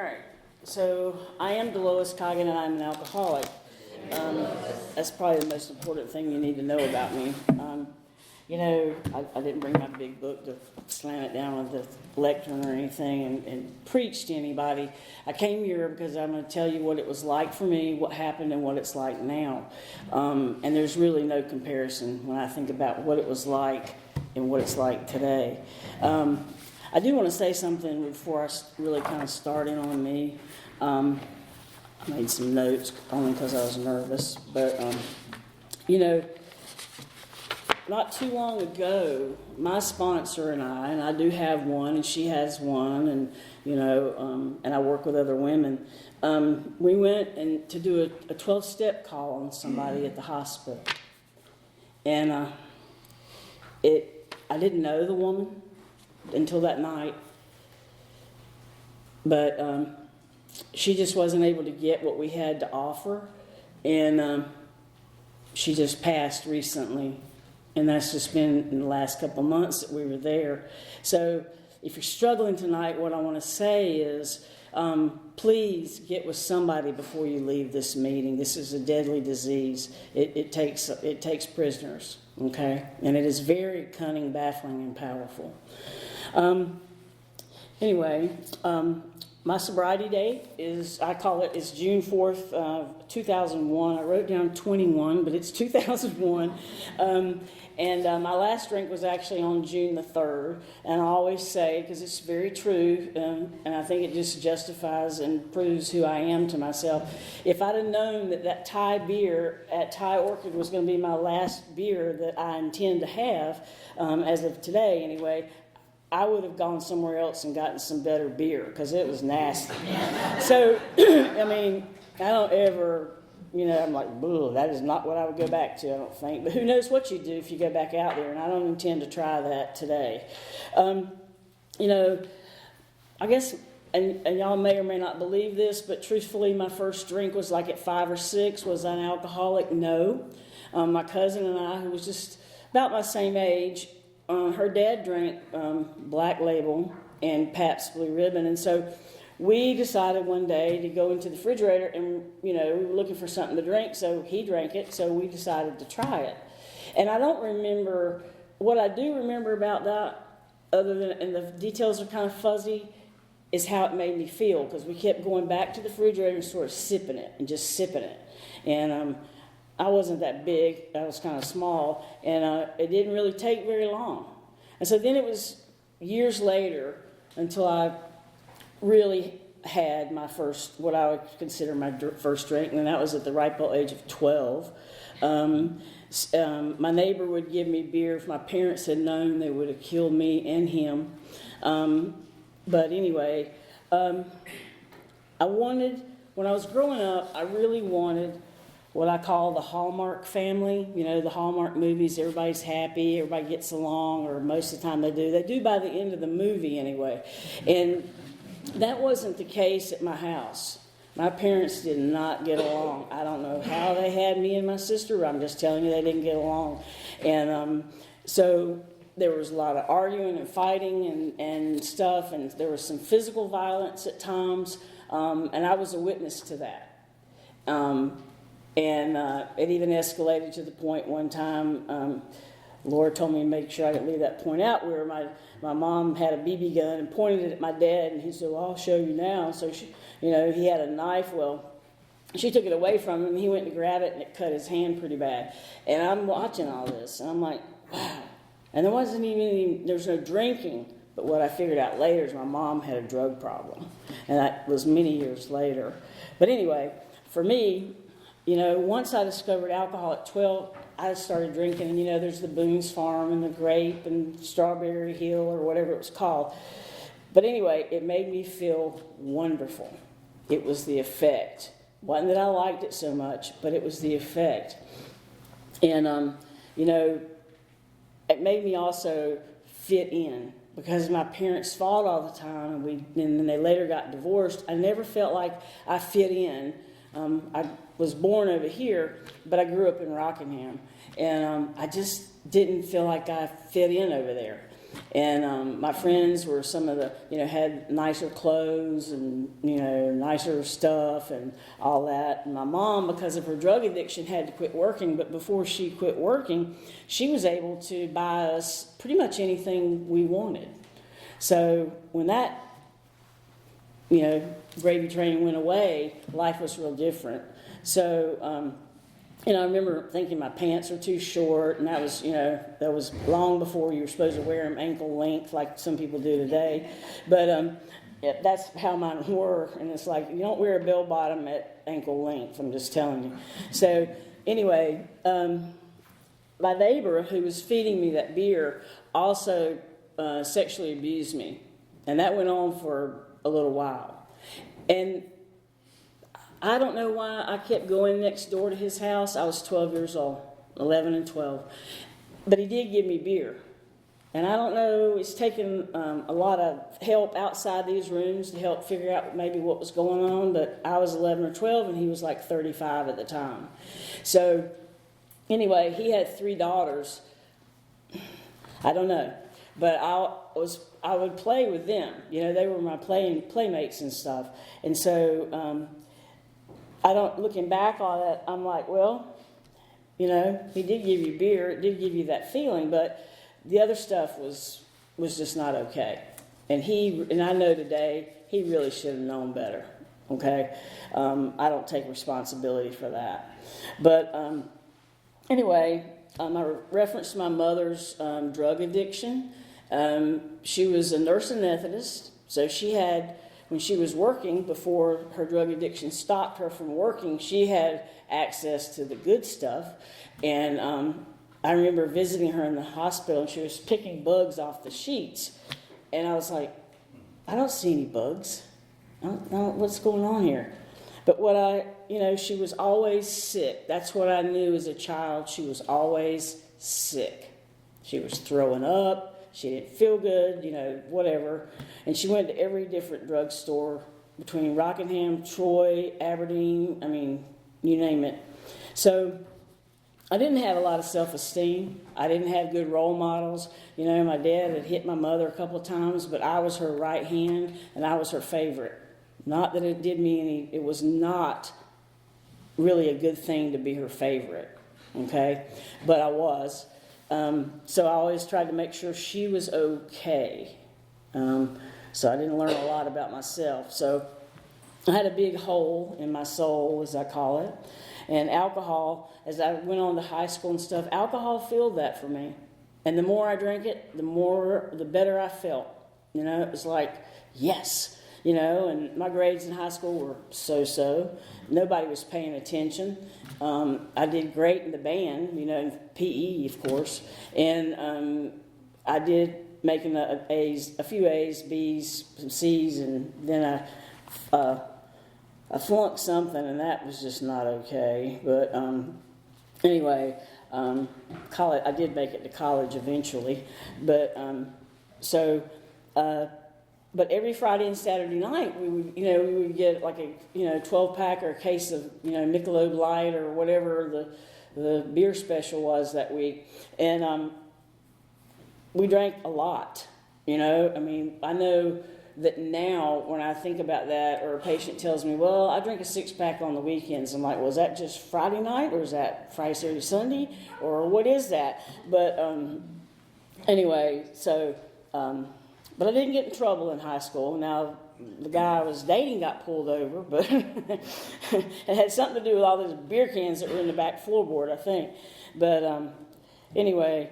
right. So I am Delois C, and I'm an alcoholic. That's probably the most important thing you need to know about me. I didn't bring my big book to slam it down with the lectern or anything and preach to anybody. I came here because I'm going to tell you what it was like for me, what happened, and what it's like now. And there's really no comparison when I think about what it was like and what it's like today. I do want to say something before I really kind of start in on me. I made some notes only because I was nervous, but not too long ago, my sponsor and I do have one, and she has one, and and I work with other women. We went to do a 12-step call on somebody at the hospital, and I didn't know the woman until that night, but she just wasn't able to get what we had to offer, and she just passed recently, and that's just been in the last couple months that we were there. So if you're struggling tonight, what I want to say is please get with somebody before you leave this meeting. This is a deadly disease. It takes prisoners, okay? And it is very cunning, baffling, and powerful. My sobriety date is June 4th, 2001. I wrote down 21, but it's 2001. My last drink was actually on June the 3rd. And I always say, because it's very true, and I think it just justifies and proves who I am to myself, if I'd have known that Thai beer at Thai Orchid was going to be my last beer that I intend to have, as of today anyway, I would have gone somewhere else and gotten some better beer because it was nasty. So, I don't ever, I'm like, that is not what I would go back to, I don't think. But who knows what you do if you go back out there, and I don't intend to try that today. I guess, and y'all may or may not believe this, but truthfully, my first drink was like at 5 or 6. Was I an alcoholic? No. My cousin and I, who was just about my same age, her dad drank Black Label and Pabst Blue Ribbon, and so we decided one day to go into the refrigerator, and we were looking for something to drink, so he drank it, so we decided to try it. And I don't remember, what I do remember about that, other than, and the details are kind of fuzzy, is how it made me feel, because we kept going back to the refrigerator and sort of sipping it, and just sipping it. And I wasn't that big, I was kind of small, and it didn't really take very long. And so then it was years later until I really had my first, what I would consider my first drink, and that was at the ripe old age of 12. My neighbor would give me beer. If my parents had known, they would have killed me and him. But anyway, when I was growing up, I really wanted what I call the Hallmark family. The Hallmark movies, everybody's happy, everybody gets along, or most of the time they do. They do by the end of the movie anyway. And that wasn't the case at my house. My parents did not get along. I don't know how they had me and my sister, but I'm just telling you they didn't get along. And so there was a lot of arguing and fighting and stuff, and there was some physical violence at times, and I was a witness to that. It even escalated to the point one time, Laura told me to make sure I didn't leave that point out, where my mom had a BB gun and pointed it at my dad, and he said, well, I'll show you now. So, he had a knife. Well, she took it away from him, and he went to grab it, and it cut his hand pretty bad. And I'm watching all this, and I'm like, wow. And there wasn't even, there's no drinking. But what I figured out later is my mom had a drug problem. And that was many years later. But anyway, for me, once I discovered alcohol at 12, I started drinking, and there's the Boone's Farm and the Grape and Strawberry Hill or whatever it was called. But anyway, it made me feel wonderful. It was the effect. It wasn't that I liked it so much, but it was the effect. And, it made me also fit in, because my parents fought all the time, and then they later got divorced. I never felt like I fit in. I was born over here, but I grew up in Rockingham, and I just didn't feel like I fit in over there. And my friends were some of the, had nicer clothes and, nicer stuff and all that. And my mom, because of her drug addiction, had to quit working. But before she quit working, she was able to buy us pretty much anything we wanted. So when that, gravy train went away, life was real different. So, I remember thinking my pants were too short, and that was long before you were supposed to wear them ankle length like some people do today. But that's how mine were, and it's like, you don't wear a bell bottom at ankle length, I'm just telling you. So anyway, my neighbor who was feeding me that beer also sexually abused me, and that went on for a little while. And I don't know why I kept going next door to his house. I was 12 years old, 11 and 12. But he did give me beer. And I don't know, it's taken a lot of help outside these rooms to help figure out maybe what was going on. But I was 11 or 12, and he was like 35 at the time. So anyway, he had 3 daughters. I don't know. But I would play with them. They were my playmates and stuff. And so looking back on it, I'm like, well, he did give you beer, it did give you that feeling, but the other stuff was just not okay. And I know today, he really should have known better, okay? I don't take responsibility for that. But anyway, I referenced my mother's drug addiction. She was a nurse anesthetist, so she had, when she was working, before her drug addiction stopped her from working, she had access to the good stuff. And I remember visiting her in the hospital, and she was picking bugs off the sheets. And I was like, I don't see any bugs. I don't know what's going on here. But she was always sick. That's what I knew as a child. She was always sick. She was throwing up. She didn't feel good, whatever. And she went to every different drugstore between Rockingham, Troy, Aberdeen, you name it. So I didn't have a lot of self-esteem. I didn't have good role models. My dad had hit my mother a couple of times, but I was her right hand, and I was her favorite. Not that it did me it was not really a good thing to be her favorite, okay? But I was. So I always tried to make sure she was okay. So I didn't learn a lot about myself. So I had a big hole in my soul, as I call it. And alcohol, as I went on to high school and stuff, alcohol filled that for me. And the more I drank it, the better I felt. It was like, yes. And my grades in high school were so-so. Nobody was paying attention. I did great in the band, in PE, of course. And I did making a few A's, B's, some C's, and then I flunked something, and that was just not okay. But anyway, college, I did make it to college eventually. But but every Friday and Saturday night, we would get like a 12-pack or a case of Michelob Light or whatever the beer special was that week, and we drank a lot. I know that now when I think about that, or a patient tells me, well, I drink a 6-pack on the weekends, I'm like, well, is that just Friday night, or is that Friday, Saturday, Sunday, or what is that? But anyway, so. But I didn't get in trouble in high school. Now, the guy I was dating got pulled over, but it had something to do with all those beer cans that were in the back floorboard, I think. But anyway,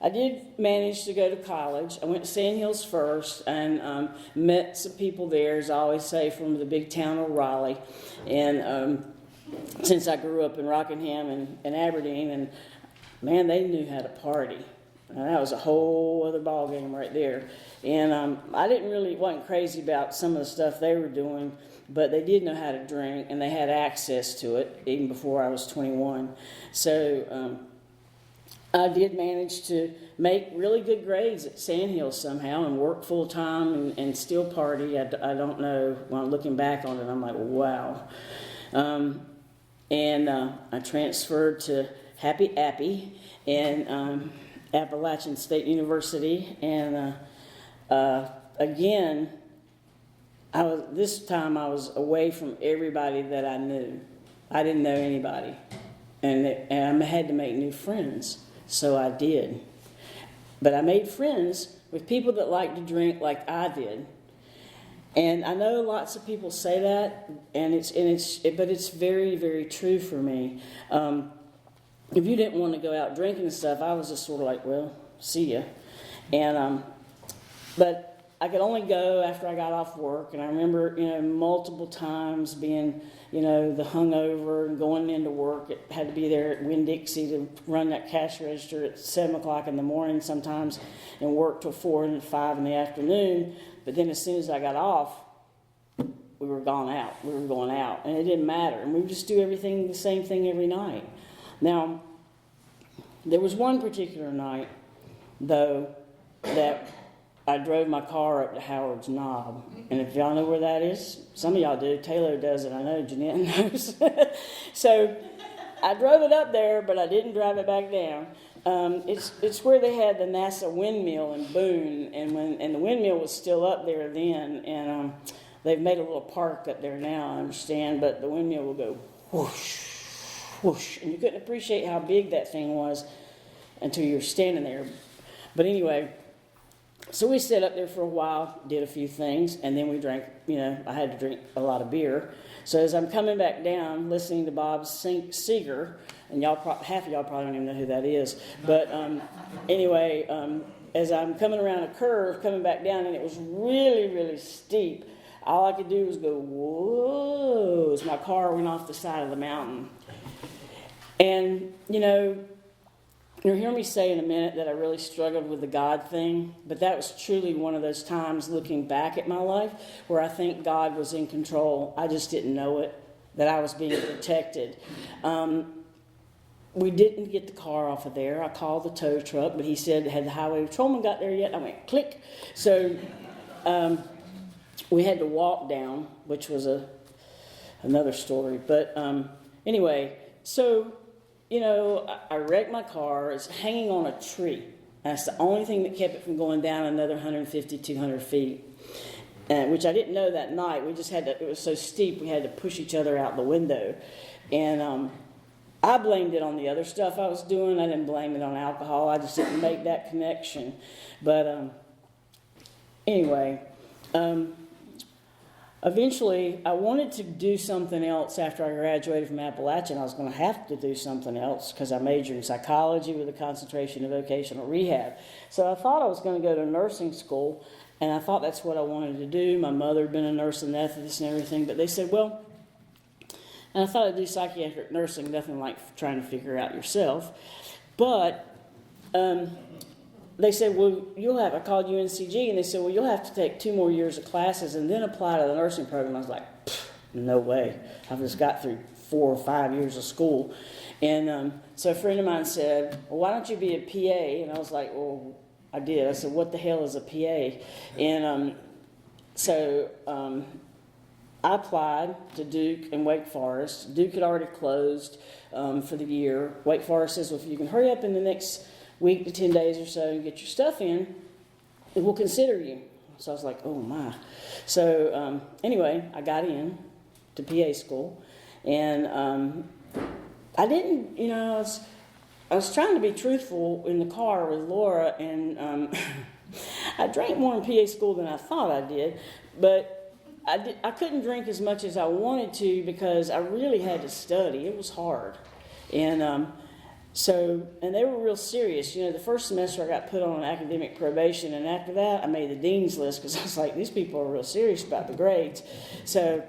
I did manage to go to college. I went to Sand Hills first and met some people there, as I always say, from the big town of Raleigh. And since I grew up in Rockingham and Aberdeen, and man, they knew how to party. And that was a whole other ballgame right there. And I wasn't crazy about some of the stuff they were doing, but they did know how to drink, and they had access to it even before I was 21. So I did manage to make really good grades at Sand Hills somehow and work full-time and still party. I don't know. When I'm looking back on it, I'm like, wow. And I transferred to Happy Appy, and Appalachian State University, and again, this time I was away from everybody that I knew. I didn't know anybody, and I had to make new friends, so I did. But I made friends with people that liked to drink like I did. And I know lots of people say that, but it's very, very true for me. If you didn't want to go out drinking and stuff, I was just sort of like, well, see ya. And but I could only go after I got off work, and I remember, multiple times being, the hungover and going into work. It had to be there at Winn-Dixie to run that cash register at 7 o'clock in the morning sometimes, and work till 4 and 5 in the afternoon. But then as soon as I got off, we were going out, and it didn't matter. And we would just do the same thing every night. Now, there was one particular night, though, that I drove my car up to Howard's Knob. And if y'all know where that is, some of y'all do. Taylor does it, I know. Jeanette knows. So I drove it up there, but I didn't drive it back down. It's where they had the NASA windmill in Boone, and the windmill was still up there then. And they've made a little park up there now, I understand. But the windmill will go whoosh, whoosh, and you couldn't appreciate how big that thing was until you're standing there. But anyway, so we stayed up there for a while, did a few things, and then we drank, I had to drink a lot of beer. So as I'm coming back down, listening to Bob Seger, and half of y'all probably don't even know who that is, but anyway, as I'm coming around a curve, coming back down, and it was really, really steep, all I could do was go, whoa, as my car went off the side of the mountain. And, you'll hear me say in a minute that I really struggled with the God thing, but that was truly one of those times looking back at my life where I think God was in control. I just didn't know it, that I was being protected. We didn't get the car off of there. I called the tow truck, but he said, had the highway patrolman got there yet? I went, click. So we had to walk down, which was another story. But anyway, so... I wrecked my car. It's hanging on a tree. That's the only thing that kept it from going down another 150, 200 feet, which I didn't know that night. We just had to, it was so steep, we had to push each other out the window. And I blamed it on the other stuff I was doing. I didn't blame it on alcohol. I just didn't make that connection. But anyway, eventually, I wanted to do something else after I graduated from Appalachian. I was going to have to do something else because I majored in psychology with a concentration in vocational rehab. So I thought I was going to go to nursing school, and I thought that's what I wanted to do. My mother had been a nurse anesthetist and everything, but they said, well, and I thought I'd do psychiatric nursing, nothing like trying to figure out yourself. But they said, well, I called UNCG, and they said, well, you'll have to take 2 more years of classes and then apply to the nursing program. I was like, no way. I've just got through 4 or 5 years of school. And so a friend of mine said, well, why don't you be a PA? And I was like, well, I did. I said, what the hell is a PA? And so I applied to Duke and Wake Forest. Duke had already closed for the year. Wake Forest says, well, if you can hurry up in the next week to 10 days or so and get your stuff in, we'll consider you. So I was like, oh my. So anyway, I got in to PA school, and I didn't, I was trying to be truthful in the car with Laura, and I drank more in PA school than I thought I did, but I couldn't drink as much as I wanted to because I really had to study. It was hard. And and they were real serious. The first semester I got put on academic probation, and after that I made the dean's list because I was like, these people are real serious about the grades. So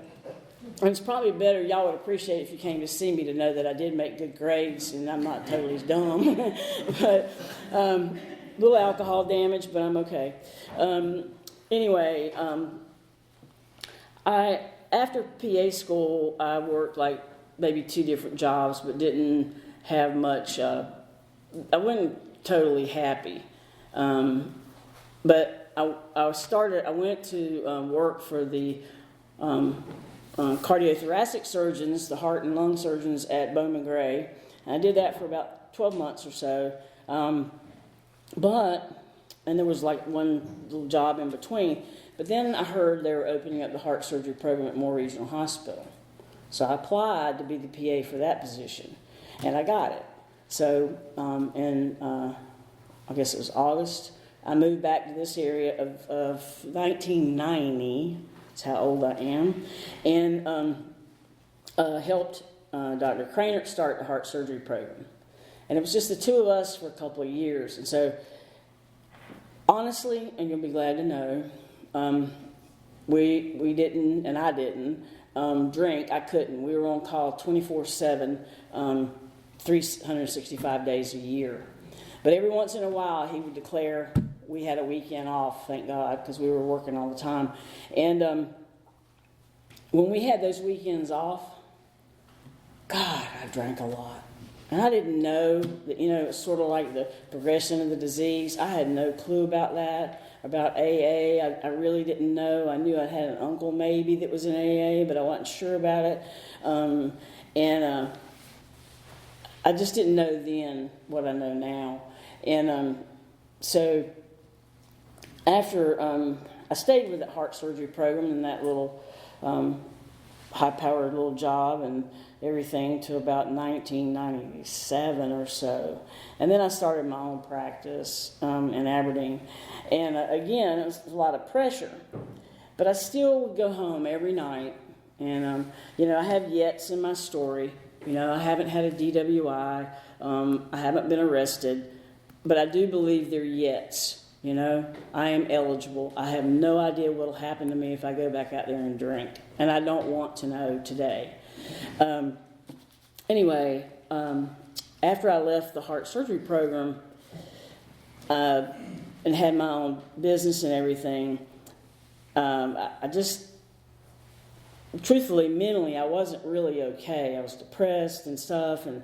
it's probably better, y'all would appreciate if you came to see me to know that I did make good grades and I'm not totally dumb. But little alcohol damage, but I'm okay. Anyway, after PA school, I worked like maybe 2 different jobs, but didn't have much. I wasn't totally happy, but I went to work for the cardiothoracic surgeons, the heart and lung surgeons at Bowman Gray, and I did that for about 12 months or so. And there was like one little job in between. But then I heard they were opening up the heart surgery program at Moore Regional Hospital. So I applied to be the PA for that position, and I got it. So I guess it was August, I moved back to this area of 1990. That's how old I am. And helped Dr. Cranert start the heart surgery program. And it was just the two of us for a couple of years. And so, honestly, and you'll be glad to know, we didn't, and I didn't, drink. I couldn't. We were on call 24/7, 365 days a year. But every once in a while, he would declare we had a weekend off, thank God, because we were working all the time. And when we had those weekends off, God, I drank a lot. And I didn't know that, it's sort of like the progression of the disease. I had no clue about that, about AA. I really didn't know. I knew I had an uncle maybe that was in AA, but I wasn't sure about it. I just didn't know then what I know now. And so after I stayed with that heart surgery program in that little high-powered little job and everything to about 1997 or so. And then I started my own practice in Aberdeen. And again, it was a lot of pressure. But I still would go home every night. And, I have yets in my story. I haven't had a DWI. I haven't been arrested. But I do believe they're yets. I am eligible. I have no idea what will happen to me if I go back out there and drink. And I don't want to know today. After I left the heart surgery program and had my own business and everything, I just, truthfully, mentally, I wasn't really okay. I was depressed and stuff, and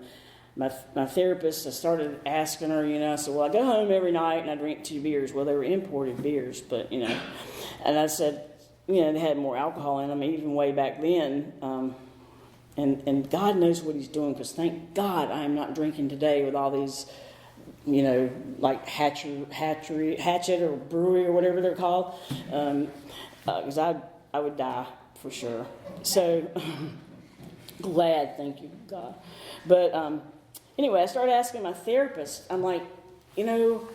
my therapist, I started asking her, I said, well, I go home every night and I drink 2 beers. Well, they were imported beers, but, and I said, they had more alcohol in them, even way back then. And God knows what he's doing, because thank God I am not drinking today with all these, like Hatchet or Brewery or whatever they're called, because I would die for sure. So glad, thank you, God. But anyway, I started asking my therapist, I'm like, I go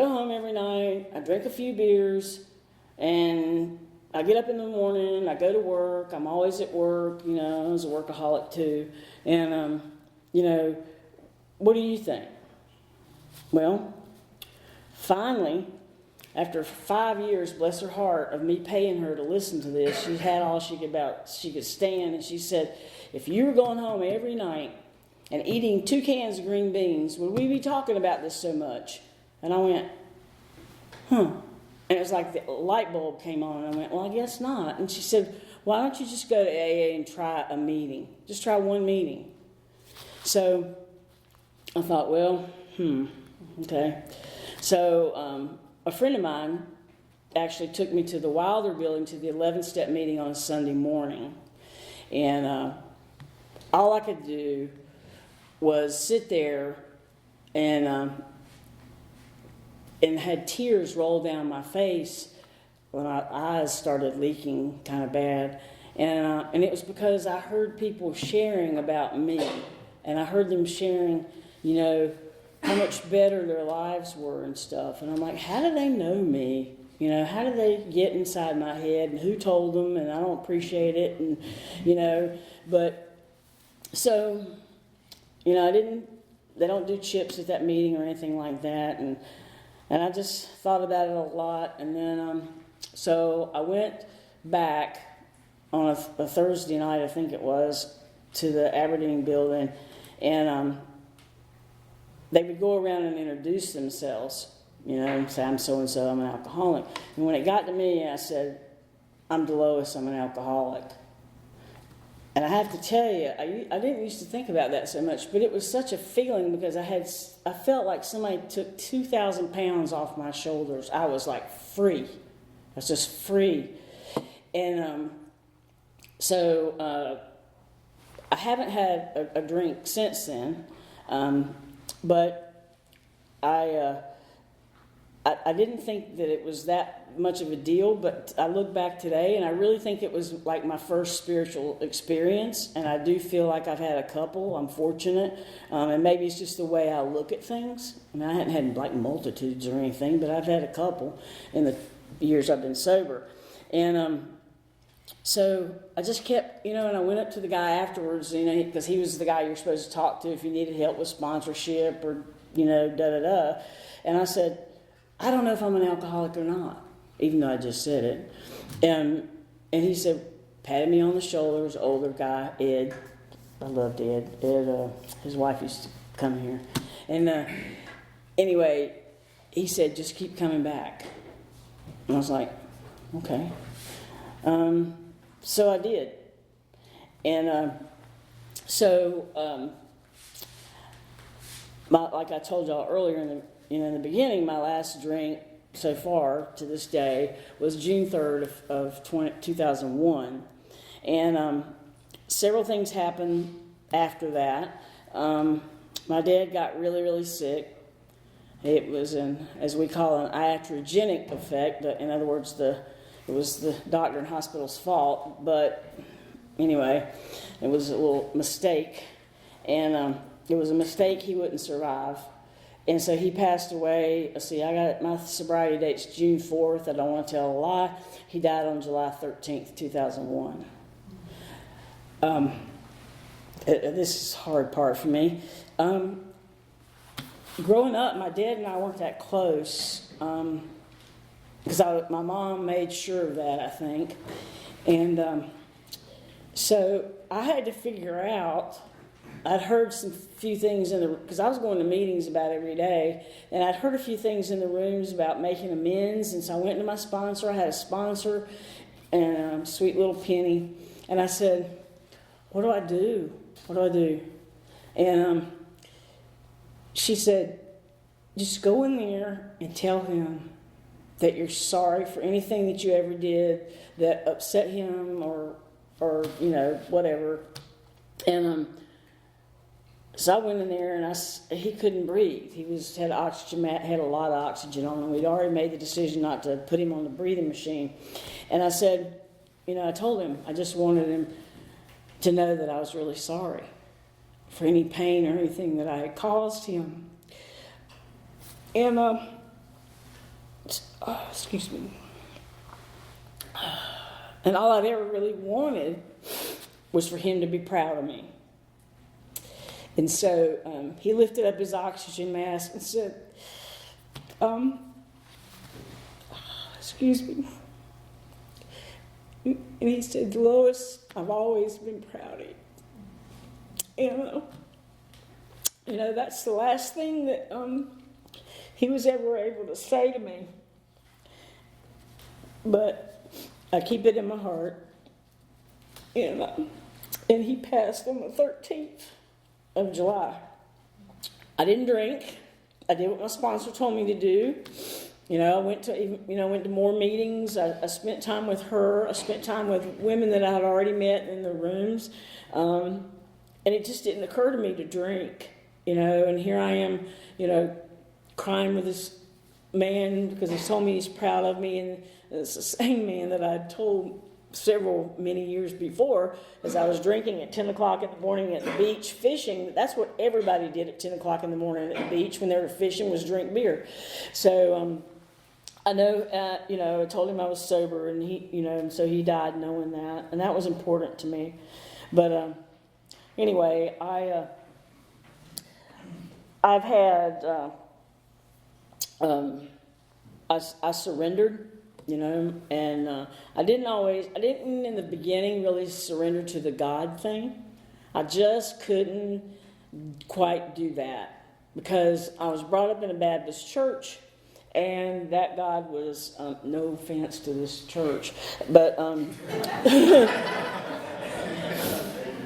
home every night, I drink a few beers, and I get up in the morning, I go to work, I'm always at work, I was a workaholic too, and, what do you think? Well, finally, after 5 years, bless her heart, of me paying her to listen to this, she had all she could stand, and she said, if you were going home every night and eating 2 cans of green beans, would we be talking about this so much? And I went, And it was like the light bulb came on, and I went, well, I guess not. And she said, why don't you just go to AA and try a meeting? Just try one meeting. So I thought, well, okay. So a friend of mine actually took me to the Wilder building to the 11-step meeting on a Sunday morning. And all I could do was sit there and had tears roll down my face when my eyes started leaking kind of bad. And it was because I heard people sharing about me. And I heard them sharing, how much better their lives were and stuff. And I'm like, how do they know me? How did they get inside my head, and who told them? And I don't appreciate it. And, but so, they don't do chips at that meeting or anything like that. And I just thought about it a lot. And then, so I went back on a Thursday night, I think it was, to the Aberdeen building. And they would go around and introduce themselves, and say, I'm so-and-so, I'm an alcoholic. And when it got to me, I said, I'm Delois, I'm an alcoholic. And I have to tell you, I didn't used to think about that so much, but it was such a feeling, because I felt like somebody took 2,000 pounds off my shoulders. I was like free. I was just free. And so I haven't had a drink since then, but I I didn't think that it was that much of a deal, but I look back today and I really think it was like my first spiritual experience, and I do feel like I've had a couple. I'm fortunate, and maybe it's just the way I look at things. I mean, I hadn't had like multitudes or anything, but I've had a couple in the years I've been sober. And so I just kept, and I went up to the guy afterwards, because he was the guy you're supposed to talk to if you needed help with sponsorship or, da-da-da. And I said, I don't know if I'm an alcoholic or not, even though I just said it. And he said, patted me on the shoulders, older guy, Ed. I loved Ed. Ed, his wife used to come here. And anyway, he said, just keep coming back. And I was like, okay. So I did. And like I told y'all earlier in the beginning, my last drink so far to this day was June 3rd of 2001. And several things happened after that. My dad got really, really sick. It was as we call an iatrogenic effect. In other words, it was the doctor and hospital's fault. But anyway, it was a little mistake. And it was a mistake he wouldn't survive. And so he passed away. Let's see, I got my sobriety date's June 4th. I don't want to tell a lie. He died on July 13th, 2001. This is the hard part for me. Growing up, my dad and I weren't that close because my mom made sure of that, I think. And so I had to figure out. I'd heard some few things because I was going to meetings about every day, and I'd heard a few things in the rooms about making amends, and so I went to my sponsor. I had a sponsor, and sweet little Penny, and I said, what do I do? What do I do? And she said, just go in there and tell him that you're sorry for anything that you ever did that upset him or whatever. And so I went in there, and he couldn't breathe. He had oxygen, had a lot of oxygen on him. We'd already made the decision not to put him on the breathing machine. And I said, I told him, I just wanted him to know that I was really sorry for any pain or anything that I had caused him. And, excuse me. And all I'd ever really wanted was for him to be proud of me. And so he lifted up his oxygen mask and said, excuse me. And he said, Lois, I've always been proud of you. And, that's the last thing that he was ever able to say to me. But I keep it in my heart. And he passed on the 13th. Of July. I didn't drink. I did what my sponsor told me to do. I went to more meetings. I spent time with her. I spent time with women that I had already met in the rooms. And it just didn't occur to me to drink, and here I am, crying with this man because he told me he's proud of me, and it's the same man that I told many years before, as I was drinking at 10 o'clock in the morning at the beach fishing. That's what everybody did at 10 o'clock in the morning at the beach when they were fishing, was drink beer. So I know, I told him I was sober, and and so he died knowing that, and that was important to me. But anyway, I've had, I surrendered. And I didn't in the beginning really surrender to the God thing. I just couldn't quite do that because I was brought up in a Baptist church, and that God was, no offense to this church, but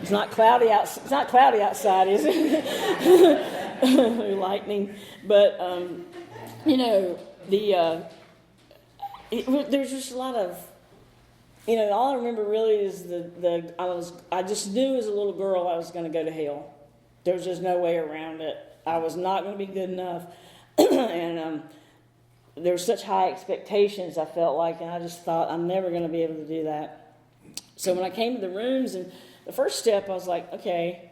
it's not cloudy outside, is it? Lightning, but there's just a lot of, all I remember really is I just knew as a little girl I was going to go to hell. There was just no way around it. I was not going to be good enough. And there's such high expectations, I felt like, and I just thought I'm never going to be able to do that. So when I came to the rooms, and the first step, I was like, okay,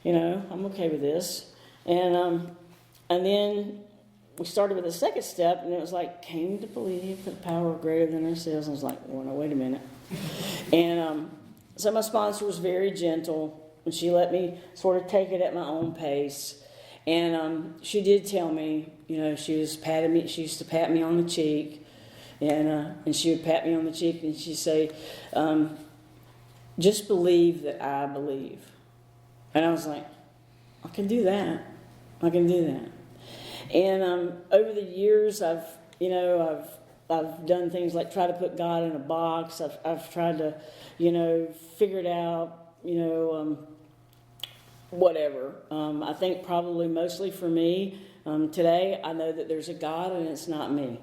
I'm okay with this. And then we started with the second step, and it was like, came to believe that power greater than ourselves. And I was like, well, no, wait a minute. And so my sponsor was very gentle, and she let me sort of take it at my own pace. And she did tell me, she used to pat me on the cheek, and she would pat me on the cheek, and she'd say, just believe that I believe. And I was like, I can do that. And over the years, I've done things like try to put God in a box. I've tried to, figure it out, whatever. I think probably mostly for me, today, I know that there's a God and it's not me.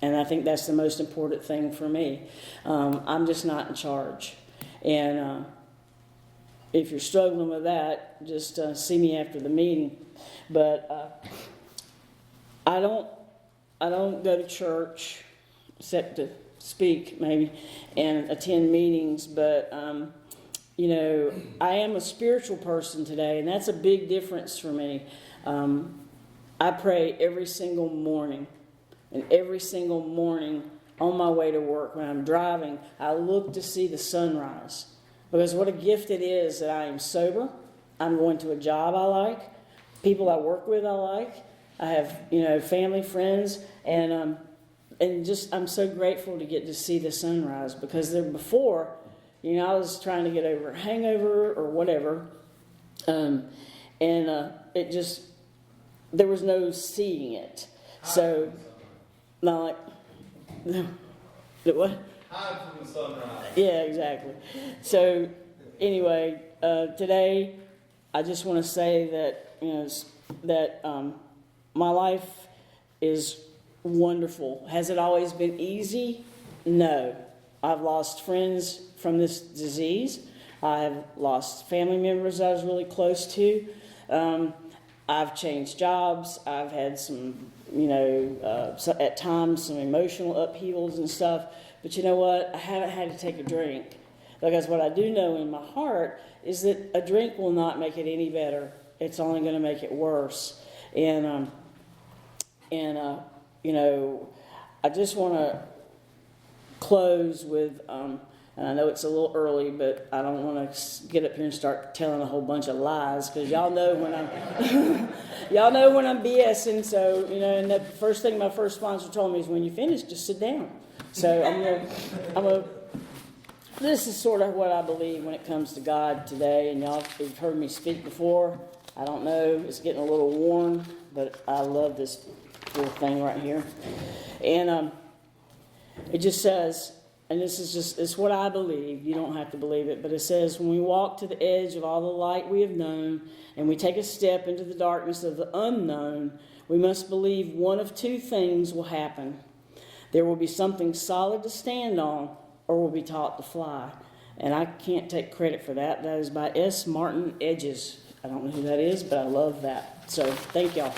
And I think that's the most important thing for me. I'm just not in charge. And if you're struggling with that, just see me after the meeting. But I don't go to church except to speak maybe and attend meetings. But I am a spiritual person today, and that's a big difference for me. I pray every single morning, and every single morning on my way to work when I'm driving, I look to see the sunrise. Because what a gift it is that I am sober. I'm going to a job I like. People I work with I like. I have, family, friends, and just I'm so grateful to get to see the sunrise. Because before, I was trying to get over a hangover or whatever, and it just, there was no seeing it. So, not like, what? Hide from the sunrise. Yeah, exactly. So, anyway, today I just want to say that my life is wonderful. Has it always been easy? No. I've lost friends from this disease. I have lost family members I was really close to. I've changed jobs. I've had some, at times some emotional upheavals and stuff. But you know what? I haven't had to take a drink. Because what I do know in my heart is that a drink will not make it any better. It's only going to make it worse. And I just want to close with, and I know it's a little early, but I don't want to get up here and start telling a whole bunch of lies, because y'all know when I'm BSing. So and the first thing my first sponsor told me is, when you finish, just sit down. So I'm gonna. This is sort of what I believe when it comes to God today, and y'all have heard me speak before. I don't know, it's getting a little worn, but I love this little thing right here. And it just says, and it's what I believe, you don't have to believe it, but it says, when we walk to the edge of all the light we have known, and we take a step into the darkness of the unknown, we must believe one of two things will happen. There will be something solid to stand on, or we'll be taught to fly. And I can't take credit for that. That is by S. Martin Edges. I don't know who that is, but I love that. So thank y'all.